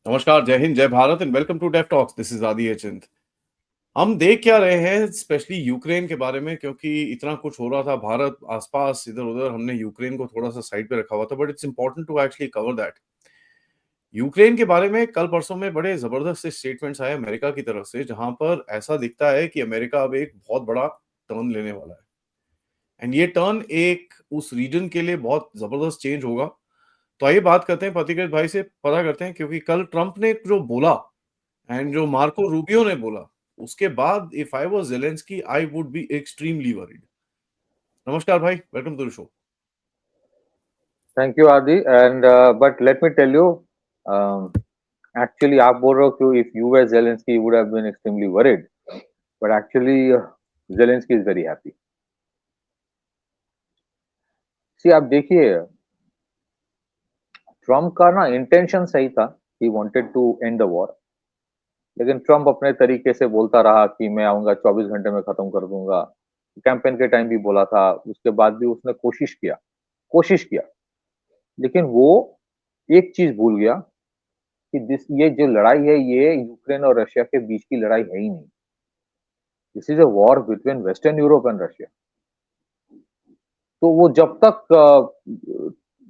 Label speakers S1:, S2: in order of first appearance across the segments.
S1: नमस्कार, जय हिंद, जय Bharat and welcome to Dev talks. This is Adi एचंद। हम देख क्या रहे हैं स्पेशली यूक्रेन के बारे में, क्योंकि इतना कुछ हो रहा था भारत आसपास इधर-उधर, हमने यूक्रेन को थोड़ा-सा साइड पे रखा हुआ था, but it's important to actually cover that. Ukraine के बारे में कल परसों में बड़े जबरदस्त से स्टेटमेंट्स आए अमेरिका की तरफ से, जहां पर ऐसा दिखता है कि अमेरिका अब एक बहुत बड़ा टर्न लेने वाला है। एंड ये टर्न एक उस रीजन के लिए बहुत जबरदस्त चेंज होगा। तो आइए बात करते हैं पथिकृत भाई से, पता करते हैं, क्योंकि कल ट्रंप ने जो बोला एंड जो मार्को रूबियो ने बोला, उसके बाद if I was Zelensky I would be extremely worried. नमस्कार भाई, welcome to the show.
S2: Thank you Aadi and but let me tell you actually आप बोल रहे हो कि if you were Zelensky you would have been extremely worried but actually Zelensky is very happy. See आप देखिए Trump का ना intention सही था, he wanted to end the war, लेकिन ट्रम्प अपने तरीके से बोलता रहा कि मैं आऊंगा 24 घंटे में खत्म कर दूंगा। कैंपेन के टाइम भी बोला था, उसके बाद भी उसने कोशिश किया लेकिन वो एक चीज भूल गया कि ये जो लड़ाई है ये यूक्रेन और रशिया के बीच की लड़ाई है ही नहीं। This is a war between western Europe and Russia. तो वो जब तक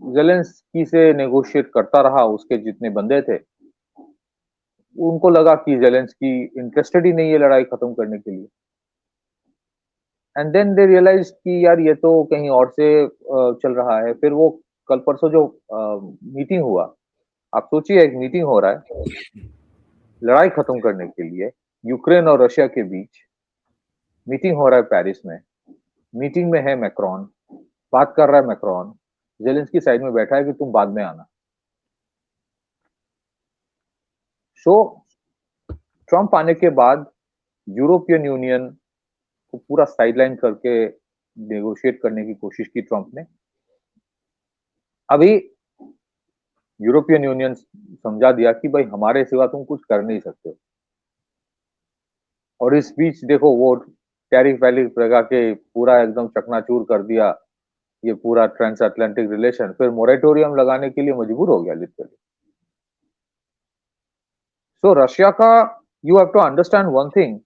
S2: जेलेंस्की से नेगोशिएट करता रहा, उसके जितने बंदे थे उनको लगा कि जेलेंस्की इंटरेस्टेड ही नहीं है लड़ाई खत्म करने के लिए। एंड देन दे रियलाइज कि यार ये तो कहीं और से चल रहा है। फिर वो कल परसों जो मीटिंग हुआ, आप सोचिए एक मीटिंग हो रहा है लड़ाई खत्म करने के लिए यूक्रेन और रशिया के बीच। मीटिंग हो रहा है पेरिस में, मीटिंग में है मैक्रॉन, बात कर रहा है मैक्रॉन, जेलेंस्की साइड में बैठा है कि तुम बाद में आना। सो ट्रंप आने के बाद यूरोपियन यूनियन को पूरा साइडलाइन करके नेगोशिएट करने की कोशिश की ट्रंप ने। अभी यूरोपियन यूनियन समझा दिया कि भाई हमारे सिवा तुम कुछ कर नहीं सकते। और इस बीच देखो वो टैरिफ वैरिफ लगा के पूरा एकदम चकनाचूर कर दिया ये पूरा ट्रांस अटलांटिक रिलेशन, फिर मोरेटोरियम लगाने के लिए मजबूर हो गया लिटरली। सो रशिया का you have to understand one thing.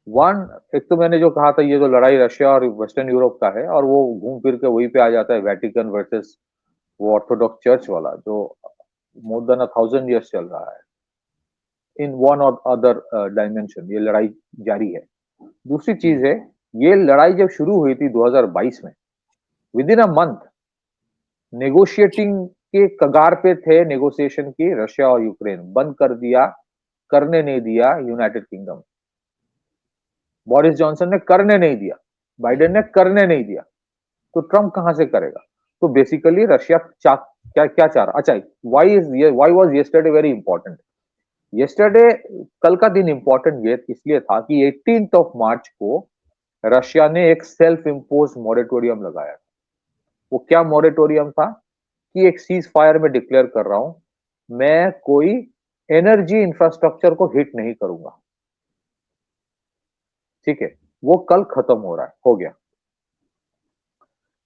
S2: One, एक तो मैंने जो कहा था ये जो लड़ाई रशिया और वेस्टर्न यूरोप का है, और वो घूम फिर के वहीं पे आ जाता है वेटिकन वर्सेस वो ऑर्थोडॉक्स चर्च वाला जो मोर देन 1000 years चल रहा है। इन वन और अदर डायमेंशन ये लड़ाई जारी है। दूसरी चीज है, ये लड़ाई जब शुरू हुई थी 2022 में, with in a month negotiating के कगार पे थे नेगोशिएशन की, रशिया और यूक्रेन बंद कर दिया, करने नहीं दिया यूनाइटेड किंगडम। बोरिस जॉनसन ने करने नहीं दिया, बाइडेन ने करने नहीं दिया, तो ट्रंप कहां से करेगा? तो बेसिकली रशिया क्या क्या चाह रहा? अच्छा, why was yesterday very important? Yesterday, कल का दिन इंपॉर्टेंट ये इसलिए था कि 18th ऑफ मार्च को रशिया ने एक सेल्फ इम्पोज मॉरेटोरियम लगाया। वो क्या मॉरेटोरियम था कि एक सीज फायर में डिक्लेयर कर रहा हूं, मैं कोई एनर्जी इंफ्रास्ट्रक्चर को हिट नहीं करूंगा। ठीक है, वो कल खत्म हो रहा है, हो गया।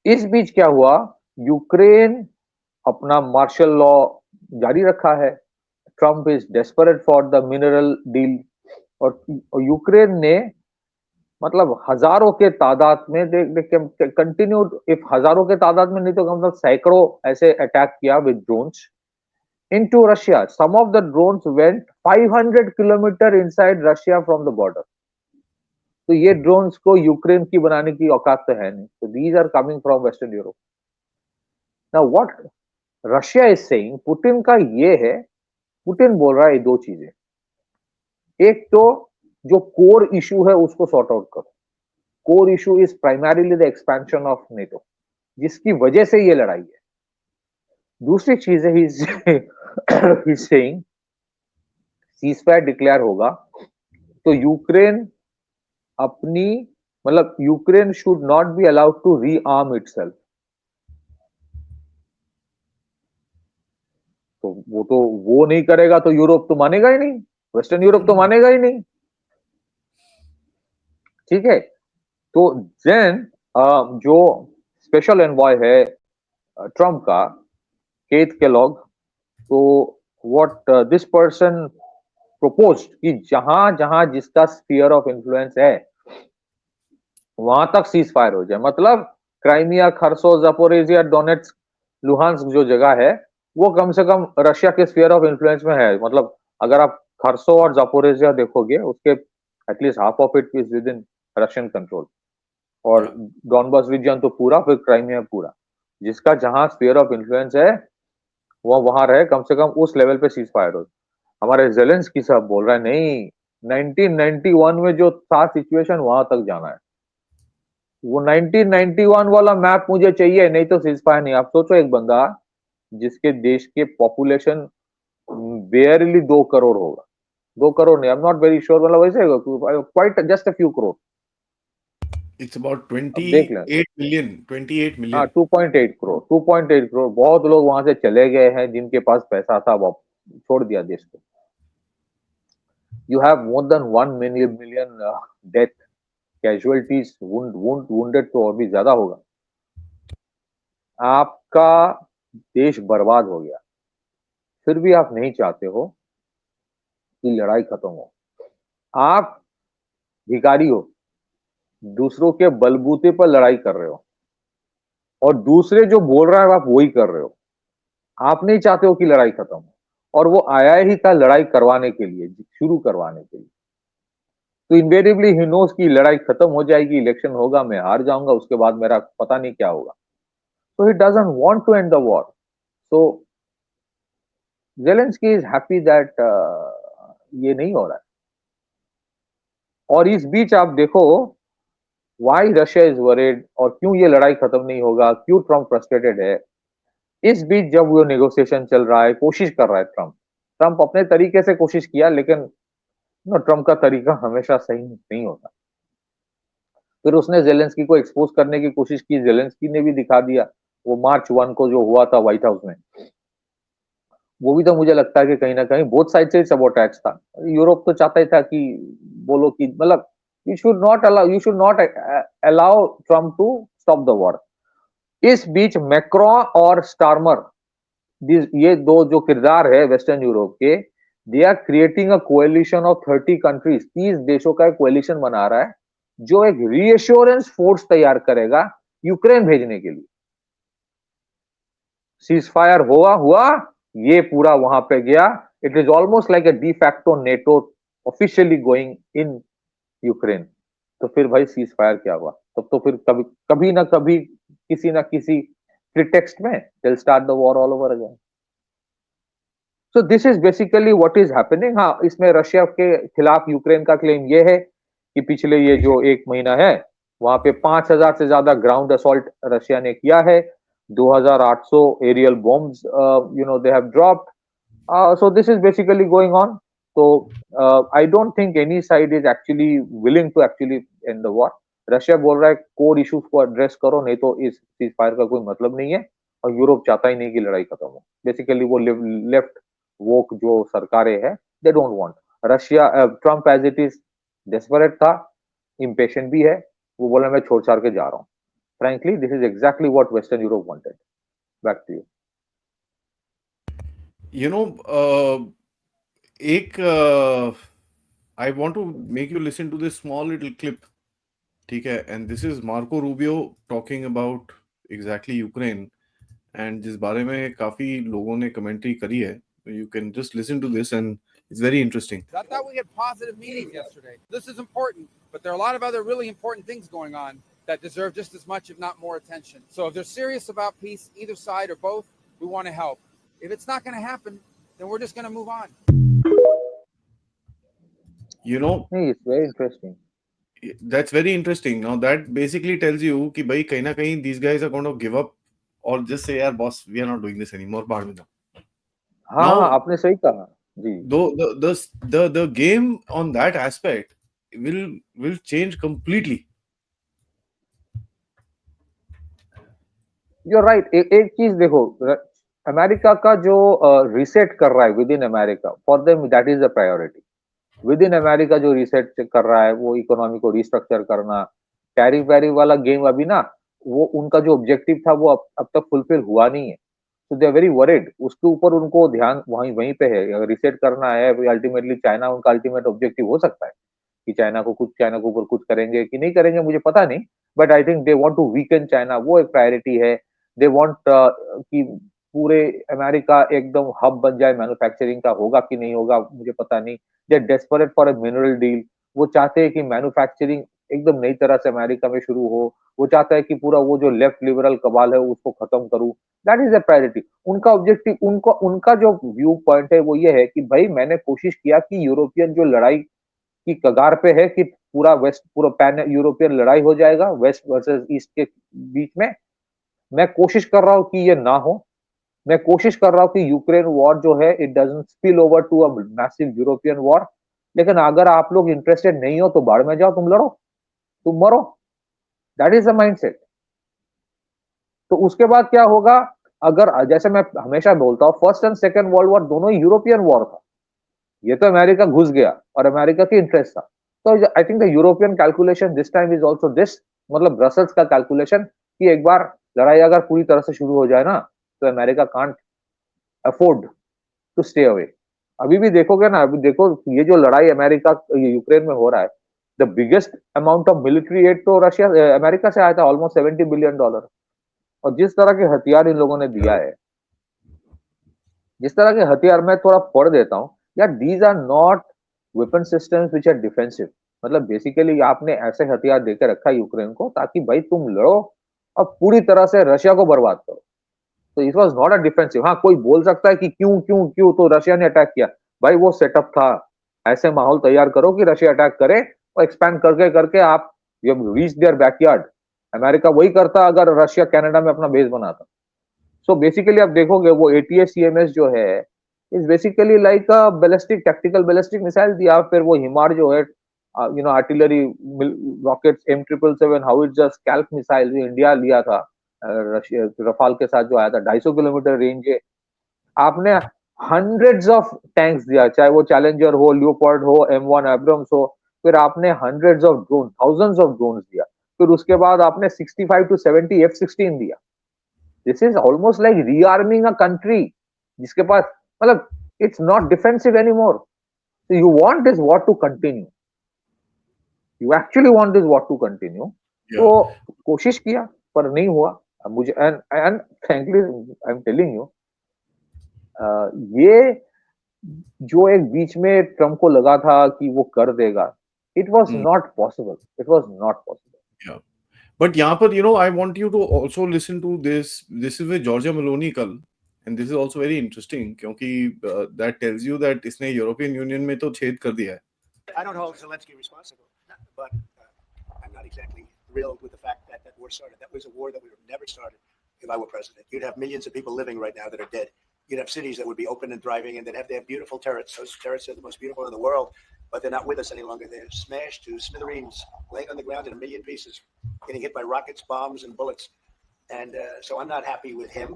S2: इस बीच क्या हुआ, यूक्रेन अपना मार्शल लॉ जारी रखा है। Trump is desperate for the mineral deal. और यूक्रेन ने मतलब हजारों के तादाद में कंटिन्यूड, इफ हजारों के तादाद में नहीं तो कम से कम सैकड़ों ऐसे अटैक किया with drones into Russia. Some of the drones went 500 kilometer inside Russia from the border. तो ये ड्रोन्स को यूक्रेन की बनाने की औकात तो है नहीं। तो these are coming from western Europe. Now what Russia is saying, Putin का ये है, पुतिन बोल रहा है दो चीजें। एक तो जो कोर इशू है उसको सॉर्ट आउट करो। Core issue is primarily the expansion of NATO, जिसकी वजह से ये लड़ाई है। दूसरी चीज है he saying ceasefire declare होगा तो यूक्रेन अपनी मतलब Ukraine should not be allowed to rearm itself. तो वो नहीं करेगा तो यूरोप तो मानेगा ही नहीं, वेस्टर्न यूरोप तो मानेगा ही नहीं। ठीक है, तो देन जो स्पेशल एनवॉय है ट्रम्प का, केथ केलॉग, तो what this person proposed कि जहां जहां जिसका स्फीयर ऑफ इन्फ्लुएंस है वहां तक सीज फायर हो जाए। मतलब क्राइमिया, खरसो, जापोरेजिया, डोनेट्स्क, लुहांस्क जो जगह है वो कम से कम रशिया के स्फीयर ऑफ इन्फ्लुएंस में है। मतलब अगर आप खरसो और जापोरेजिया देखोगे उसके at least half of it is with in Russian control, और
S1: Yeah.
S2: डॉनबास रीजन तो पूरा, फिर क्राइमिया पूरा। जिसका जहां स्फीयर ऑफ इन्फ्लुएंस है वो वहां रहे, कम से कम उस लेवल पे सीज फायर हो। हमारे जेलेंस्की साहब बोल रहा है नहीं, 1991 में जो था सिचुएशन वहां तक जाना है। वो 1991 वाला मैप मुझे चाहिए, नहीं तो सीज फायर नहीं। आप सोचो एक बंदा जिसके देश के पॉपुलेशन बेयरली 2 करोड़ होगा, 2 करोड़ नहीं, I am not very sure, मतलब वैसे quite just a few crore.
S1: It's about
S2: अब देख लें।
S1: 28 million, 28
S2: हाँ,
S1: million.
S2: 2.8 करोड़, 2.8 करोड़। बहुत लोग वहां से चले गए हैं जिनके पास पैसा था, वो छोड़ दिया देश को। You have more than 1 million death, casualties, wounded तो और भी ज्यादा होगा। आपका देश बर्बाद हो गया, फिर भी आप नहीं चाहते हो कि लड़ाई खत्म हो। आप भिखारी हो, दूसरों के बलबूते पर लड़ाई कर रहे हो, और दूसरे जो बोल रहा है आप वही कर रहे हो। आप नहीं चाहते हो कि लड़ाई खत्म हो, और वो आया ही था लड़ाई करवाने के लिए, शुरू करवाने के लिए। तो इनवेरिएबली ही नोस कि लड़ाई खत्म हो जाएगी, इलेक्शन होगा, मैं हार जाऊंगा, उसके बाद मेरा पता नहीं क्या होगा। So he doesn't want to end the war. So Zelensky is happy that ये नहीं हो रहा है। और इस बीच आप देखो why Russia is worried, और क्यों ये लड़ाई खत्म नहीं होगा, क्यों ट्रम्प फ्रस्ट्रेटेड है। इस बीच जब वो नेगोशिएशन चल रहा है, कोशिश कर रहा है ट्रम्प, ट्रम्प अपने तरीके से कोशिश किया, लेकिन ट्रम्प का तरीका हमेशा सही नहीं होता। फिर उसने जेलेंस्की को एक्सपोज करने की कोशिश की, जेलेंस्की ने भी दिखा दिया। वो मार्च 1 को जो हुआ था व्हाइट हाउस में, वो भी तो मुझे लगता है कि कहीं ना कहीं बोथ साइड से सबोटैक्स था। यूरोप तो चाहता ही था कि बोलो कि मतलब you should not allow Trump to stop the war. इस बीच मैक्रो और स्टार्मर, ये दो जो किरदार है वेस्टर्न यूरोप के, they are creating a coalition of 30 countries, 30 देशों का एक कोएलिशन बना रहा है जो एक रीएश्योरेंस फोर्स तैयार करेगा यूक्रेन भेजने के लिए। सीज फायर हुआ, ये पूरा वहां पे गया। It is almost like a de facto NATO officially going in Ukraine. तो फिर भाई सीज फायर क्या हुआ? तब तो फिर कभी कभी ना कभी किसी ना किसी प्रिटेक्स्ट में they'll start the war all over again. So this is basically what is happening. हाँ, इसमें रशिया के खिलाफ यूक्रेन का क्लेम ये है कि पिछले ये जो 1 महीना है वहां पे 5,000 से ज्यादा ग्राउंड असॉल्ट रशिया ने किया है, 2,800 aerial bombs they have dropped. So this is basically going on. So I don't think any side is actually willing to actually end the war. Russia बोल रहा है कोर इश्यूज को address करो, नहीं तो इस सीज फायर का कोई मतलब नहीं है। और यूरोप चाहता ही नहीं कि लड़ाई खत्म हो। बेसिकली वो लेफ्ट वोक जो सरकारें हैं, they don't want Russia. Trump as it is desperate था, इम्पेशेंट भी है। वो बोला मैं छोड़ छाड़ के जा रहा हूँ। Frankly this is exactly what western Europe wanted. Back to you.
S1: You know, एक I want to make you listen to this small little clip, ठीक है? And this is Marco Rubio talking about exactly Ukraine, and जिस बारे में काफी लोगों ने commentary करी है। You can just listen to this, and it's very interesting.
S3: I thought we had positive meetings yesterday. This is important, but there are a lot of other really important things going on that deserve just as much, if not more, attention. So if they're serious about peace, either side or both, we want to help. If it's not going to happen, then we're just going to move on.
S1: You know,
S2: It's very interesting.
S1: that's very interesting. Now that basically tells you कि भाई कहीं ना कहीं these guys are going to give up or just say यार boss, we are not doing this anymore, बाहर में जाओ।
S2: हाँ हाँ,
S1: Now
S2: आपने सही कहा जी।
S1: the game on that aspect will change completely.
S2: You right. एक चीज देखो, अमेरिका का जो रिसेट कर रहा है with in America, for them that is the priority. With in America जो रिसेट कर रहा है वो इकोनॉमी को रिस्ट्रक्चर करना, टैरिफ वैरिफ वाला गेम अभी ना, वो उनका जो ऑब्जेक्टिव था वो अब तक फुलफिल हुआ नहीं है। तो दे आर वेरी वरीड, उसके ऊपर उनको ध्यान वहीं पे है, रिसेट करना है। अल्टीमेटली चाइना उनका अल्टीमेट ऑब्जेक्टिव हो सकता है कि चाइना के ऊपर कुछ करेंगे कि नहीं करेंगे मुझे पता नहीं, but I think they want to weaken China, वो एक प्रायोरिटी है। दे वांट कि पूरे अमेरिका एकदम हब बन जाए, मैन्युफैक्चरिंग का होगा कि नहीं होगा मुझे पता नहीं। They are desperate for a mineral deal, वो चाहते हैं कि मैन्युफैक्चरिंग एकदम नई तरह से अमेरिका में शुरू हो, वो चाहता है कि पूरा वो जो लेफ्ट लिबरल कबाल है उसको खत्म करूं। That is a priority. उनका ऑब्जेक्टिव, उनको उनका जो व्यू पॉइंट है वो ये है कि भाई मैंने कोशिश किया कि यूरोपियन जो लड़ाई की कगार पे है कि पूरा पैन यूरोपियन लड़ाई हो जाएगा वेस्ट वर्सेस ईस्ट के बीच में, मैं कोशिश कर रहा हूं कि ये ना हो। मैं कोशिश कर रहा हूं कि यूक्रेन वॉर जो है it doesn't spill over to a massive European war. लेकिन अगर आप लोग इंटरेस्टेड नहीं हो तो बाढ़ में जाओ, तुम लड़ो, तुम मरो। That is the mindset. तो उसके बाद क्या होगा, अगर जैसे मैं हमेशा बोलता हूं first and second world war दोनों ही यूरोपियन वॉर था, ये तो अमेरिका घुस गया और अमेरिका की इंटरेस्ट था। तो I think the European calculation this time is also this, मतलब ब्रसल्स का कैलकुलेशन कि एक बार लड़ाई अगर पूरी तरह से शुरू हो जाए ना तो America can't afford to stay away. अभी भी देखोगे ना, अभी देखो ये जो लड़ाई अमेरिका यूक्रेन में हो रहा है, the biggest amount of military add तो रशिया अमेरिका से आया था, ऑलमोस्ट $70 बिलियन। और जिस तरह के हथियार इन लोगों ने दिया है, जिस तरह के हथियार, मैं थोड़ा पढ़ देता हूँ यार, these are not weapon systems which are defensive. मतलब बेसिकली आपने ऐसे हथियार देकर रखा है यूक्रेन को ताकि भाई तुम लड़ो और पूरी तरह से रशिया को बर्बाद करो। तो it was not a defensive. हाँ, कोई बोल सकता है कि क्यों क्यों क्यों तो रशिया ने अटैक किया। भाई वो सेटअप था, ऐसे माहौल तैयार करो कि रशिया अटैक करे और एक्सपैंड करके करके आप you reach their backyard. America वही करता अगर रशिया कनाडा में अपना बेस बनाता। सो बेसिकली आप देखोगे वो ATACMS जो है is basically like a ballistic tactical ballistic missile दिया। फिर वो हिमार जो है artillery rockets M777 how it just scalp missile India लिया था रशिया रफाल के साथ जो आया था, 250 किलोमीटर रेंज है। आपने हंड्रेड्स ऑफ टैंक्स दिया, चाहे वो चैलेंजर हो, लियोपार्ड हो, M1 एब्रम्स हो। फिर आपने hundreds of drone, thousands of drone दिया। फिर उसके बाद आपने 65 to 70 F-16 दिया। This is almost like rearming a country जिसके पास, मतलब it's not defensive anymore. So you want this war to continue. You actually want this war to continue. तो
S1: Yeah.
S2: कोशिश किया पर नहीं हुआ। अब मुझे and frankly I am telling you, ये जो एक बीच में ट्रम्प को लगा था कि वो कर देगा, it was
S1: Hmm.
S2: Not possible, it was not possible.
S1: Yeah. But यहाँ पर, I want you to also listen to this. This is with Georgia Meloni कल, and this is also very interesting क्योंकि that tells you that इसने European union में तो छेद कर दिया है.
S4: I don't hold Zelensky responsible, but I'm not exactly thrilled with the fact that that war started. That was a war that would have never started if I were president. You'd have millions of people living right now that are dead. You'd have cities that would be open and thriving, and they'd have beautiful turrets. Those turrets are the most beautiful in the world, but they're not with us any longer. They're smashed to smithereens, laying on the ground in a million pieces, getting hit by rockets, bombs, and bullets. And so I'm not happy with him,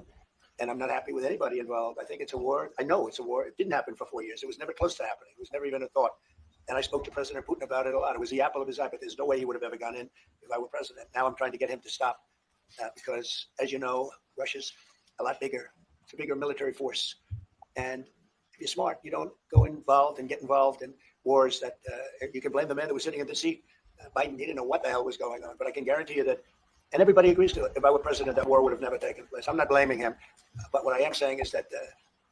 S4: and I'm not happy with anybody involved. I think it's a war. I know it's a war. It didn't happen for 4 years. It was never close to happening. It was never even a thought. And I spoke to President Putin about it a lot. It was the apple of his eye, but there's no way he would have ever gone in if I were president. Now I'm trying to get him to stop because, as you know, Russia's a lot bigger. It's a bigger military force. And if you're smart, you don't go involved and get involved in wars that you can blame the man that was sitting in the seat. Biden, he didn't know what the hell was going on. But I can guarantee you that, and everybody agrees to it, if I were president, that war would have never taken place. I'm not blaming him. But what I am saying is that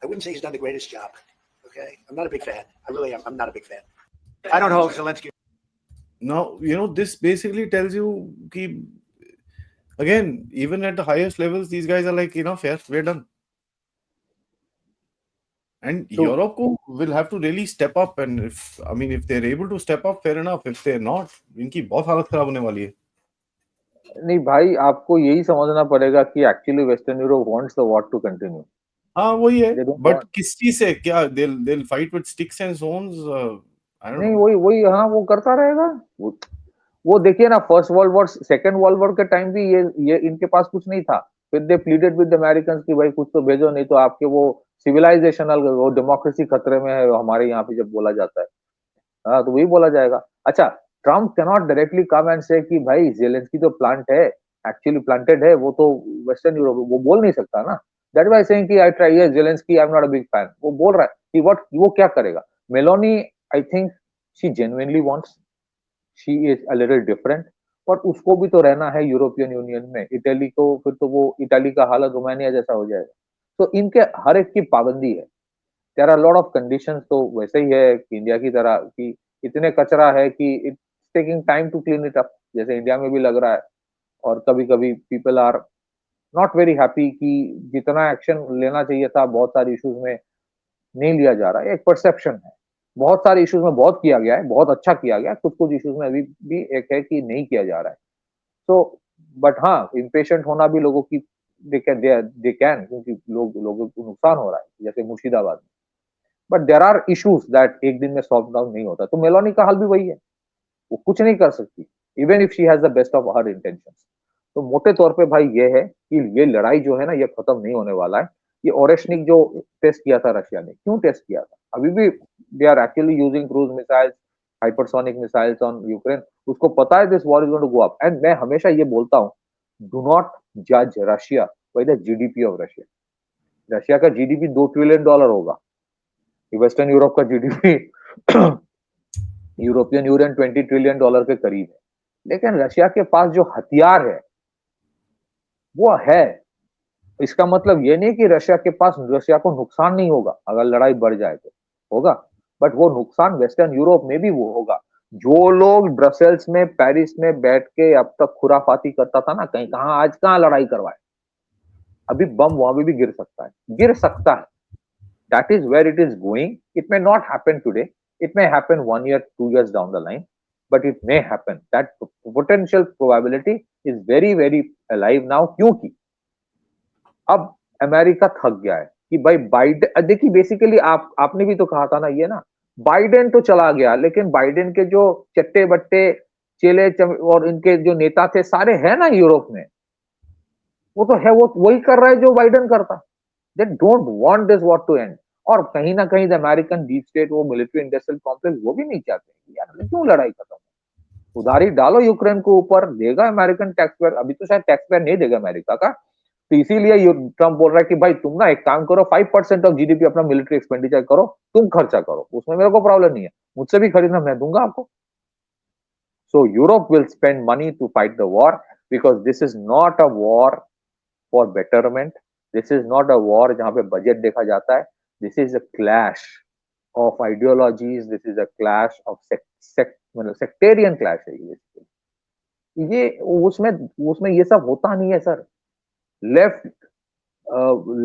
S4: I wouldn't say he's done the greatest job. Okay? I'm not a big fan. I really am. I'm not a big fan. I don't hold Zelensky.
S1: Now, this basically tells you कि, again, even at the highest levels, these guys are like, fair, we're done. And
S2: So-
S1: Europe will have to really step up, and if they're able to step up, fair enough. If they're not, इनकी बहुत हालत खराब होने वाली है.
S2: नहीं भाई, आपको यही समझना पड़ेगा कि actually western Europe wants the war to continue.
S1: हाँ, वही है.
S2: They don't
S1: But
S2: want-
S1: किस चीज से क्या they'll fight with sticks and stones? I don't
S2: नहीं,
S1: know.
S2: वही हाँ, वो करता रहेगा। वो देखिए ना, first world war, second world war के टाइम भी ये इनके पास कुछ नहीं था। फिर दे प्लीडेड विद द अमेरिकन्स कि भाई कुछ तो भेजो, नहीं तो आपके वो सिविलाइजेशनल, वो डेमोक्रेसी खतरे में है हमारे यहाँ पे जब बोला जाता है। हाँ, तो वही बोला जाएगा। अच्छा, Trump can not directly come and से कि भाई जेलेंस्की तो प्लांट है, एक्चुअली प्लांटेड है, वो तो वेस्टर्न यूरोप, वो बोल नहीं सकता ना। दैट वाई सेइंग कि I try, yes Zelensky I am not a big fan, वो बोल रहा है कि व्हाट वो क्या करेगा। Meloni I think she genuinely wants, she is a little different, और उसको भी तो रहना है यूरोपियन यूनियन में। इटली को फिर तो वो इटली का हालत रोमानिया जैसा हो जाएगा। तो इनके हर एक की पाबंदी है। There are lot of conditions, तो वैसे ही है कि इंडिया की तरह कि इतने कचरा है कि it's taking time to clean it up, जैसे इंडिया में भी लग रहा है। और कभी-कभी people are not very happy कि जितना एक्शन लेना चाहिए था बहुत सारे इश्यूज में नहीं लिया जा रहा है। एक परसेप्शन है। बहुत सारे इश्यूज में बहुत किया गया है, बहुत अच्छा किया गया है, कुछ-कुछ इश्यूज में अभी भी एक है कि नहीं किया जा रहा है। तो बट हाँ, इम्पेशेंट होना भी लोगों की दे कैन, क्योंकि लोगों को नुकसान हो रहा है, जैसे मुर्शिदाबाद में। But there are issues that एक दिन में सॉल्व डाउन नहीं होता। तो मेलोनी का हाल भी वही है, वो कुछ नहीं कर सकती, even if she has the best of her intentions. तो मोटे तौर पे भाई ये है कि ये लड़ाई जो है ना, ये खत्म नहीं होने वाला है। ये ओरेशनिक जो टेस्ट किया था रशिया ने, क्यों टेस्ट किया था? अभी भी they are actually using cruise missiles, hypersonic missiles on Ukraine. उसको पता है this war is going to go up, and मैं हमेशा ये बोलता हूँ, डू नॉट जज Russia by the GDP of Russia. Russia का जीडीपी $2 ट्रिलियन होगा, वेस्टर्न यूरोप का जीडीपी यूरोपियन यूनियन $20 ट्रिलियन के करीब है। लेकिन रशिया के पास जो हथियार है वो है। इसका मतलब ये नहीं कि रशिया को नुकसान नहीं होगा अगर लड़ाई बढ़ जाए तो होगा, बट वो नुकसान वेस्टर्न यूरोप में भी वो होगा। जो लोग ब्रसेल्स में, पेरिस में बैठ के अब तक खुराफाती करता था ना, कहीं कहां आज कहां लड़ाई करवाए, अभी बम वहां भी गिर सकता है, गिर सकता है। That is where it is going. It may not happen today, it may happen 1 year 2 years down the line, but it may happen. That potential probability is very very alive now, क्योंकि अब America थक गया है कि भाई Biden, देखिए basically आपने भी तो कहा था ना ये ना, बाइडेन तो चला गया, लेकिन बाइडेन के जो चट्टे बट्टे और इनके जो नेता थे सारे हैं ना यूरोप में, वो तो है, वो वही कर रहा है जो बाइडेन करता। They don't want this war to end. और कहीं ना कहीं द अमेरिकन डीप स्टेट, वो मिलिट्री इंडस्ट्रियल कॉम्प्लेक्स, वो भी नहीं चाहते कि यार क्यों लड़ाई खत्म, उधारी डालो यूक्रेन को ऊपर, देगा अमेरिकन टैक्स पेयर। अभी तो शायद टैक्स पेयर नहीं देगा अमेरिका का, तो इसीलिए ट्रंप बोल रहा है कि भाई तुम ना एक काम करो, 5% ऑफ जीडीपी अपना मिलिट्री एक्सपेंडिचर करो, तुम खर्चा करो, उसमें मेरे को प्रॉब्लम नहीं है, मुझसे भी खरीदना मैं दूंगा आपको। So Europe will spend money to fight the war, because this is not a war for betterment, this is not a war जहां पे बजट देखा जाता है। This is a clash of ideologies, this is a clash of मतलब sectarian clash है ये। उसमें उसमें ये सब होता नहीं है sir. Left,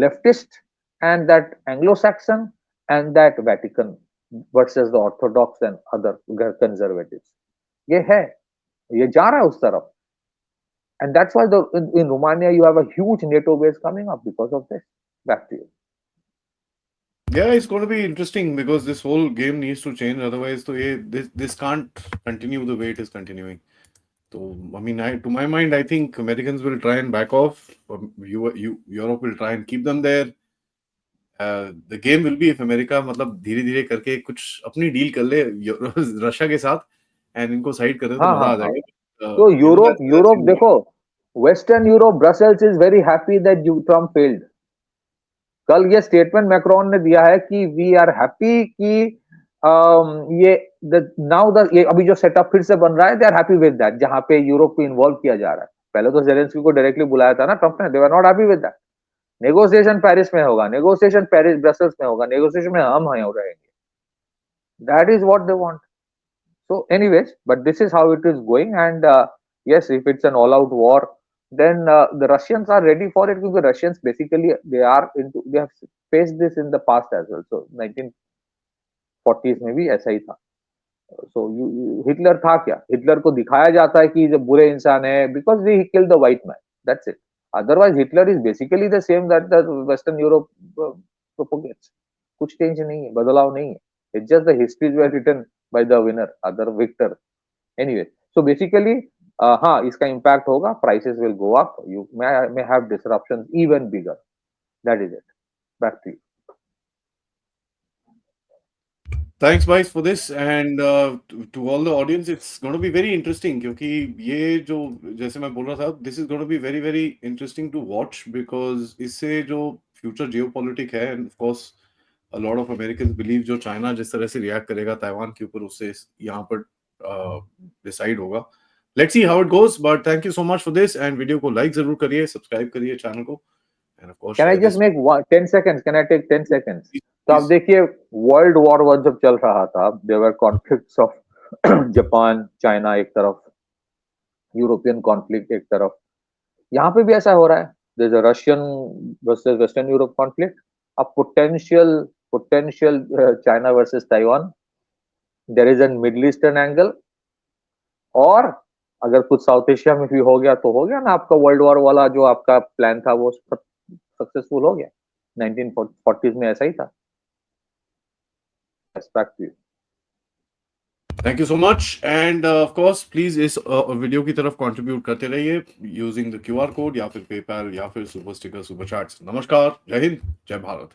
S2: leftist and that Anglo-Saxon and that Vatican versus the Orthodox and other conservatives. ये है, ये जा रहा है उस तरफ, and that's why in Romania you have a huge NATO base coming up because of this. Back to you.
S1: Yeah, it's going to be interesting because this whole game needs to change. Otherwise, तो ये this can't continue the way it is continuing. So, I mean, to my mind, I think Americans will try and back off. Europe will try and keep them there. The game will be if America मतलब धीरे धीरे करके कुछ अपनी deal कर ले Russia के साथ एंड इनको साइड कर दे तो
S2: हाँ
S1: मजा
S2: हाँ
S1: आ
S2: हाँ।
S1: जाएगा।
S2: तो यूरोप
S1: that's
S2: यूरोप देखो, western Europe, Brussels is very happy that Trump failed. कल ये स्टेटमेंट मैक्रोन ने दिया है कि वी आर हैप्पी कि ये नाउ द ये अभी जो सेटअप फिर से बन रहा है, they are happy with that, जहां पे यूरोप को इन्वॉल्व किया जा रहा है। पहले तो जेलेंस्की को डायरेक्टली बुलाया था ना ट्रम्प ने, they were not happy with that. Negotiation Paris में होगा, नेगोशिएशन पेरिस ब्रसेल्स में होगा, नेगोशिएशन में हम हैं रहेंगे। That is what they want. So anyways, but this is how it is going, and yes, if it's an all-out war, then the Russians are ready for it, because Russians basically they have faced this in the past as well. So 1940s में भी ऐसा ही था। So Hitler था क्या? Hitler को दिखाया जाता है कि जब बुरे इंसान है because he killed the white man. That's it. Otherwise, Hitler is basically the same that the Western Europe propagates. कुछ चेंज नहीं है, बदलाव नहीं है। It's just the histories were written by the winner, other victor. Anyway, so basically, हाँ इसका impact होगा, prices will go up. You may have disruptions even bigger. That is it. Back to you.
S1: Thanks, guys, for this, and to all the audience, it's going to be very interesting क्योंकि ये जो जैसे मैं बोल रहा था, this is going to be very very interesting to watch because इससे जो फ्यूचर जियोपॉलिटिक है and of course a lot of Americans believe जो चाइना जिस तरह से रिएक्ट करेगा ताइवान के ऊपर उससे यहाँ पर डिसाइड होगा. Let's see how it goes, but thank you so much for this and video को लाइक जरूर करिए, सब्सक्राइब करिए चैनल को and of course
S2: can I just make 10 seconds? Can I take 10 seconds? तो आप देखिए वर्ल्ड वॉर 1 जब चल रहा था, there were conflicts of Japan China एक तरफ, यूरोपियन कॉन्फ्लिक्ट एक तरफ, यहाँ पे भी ऐसा हो रहा है. There is a Russian versus western Europe conflict, a potential China versus Taiwan. There is a Middle Eastern angle, और अगर कुछ साउथ एशिया में भी हो गया तो हो गया ना, आपका वर्ल्ड वॉर वाला जो आपका प्लान था वो सक्सेसफुल हो गया. 1940s में ऐसा ही था. Respect to you.
S1: Thank you so much and of course please इस वीडियो की तरफ कंट्रीब्यूट करते रहिए यूजिंग द QR कोड या फिर पेपैल या फिर सुपर स्टिकर सुपर चैट्स. नमस्कार, जय हिंद, जय भारत.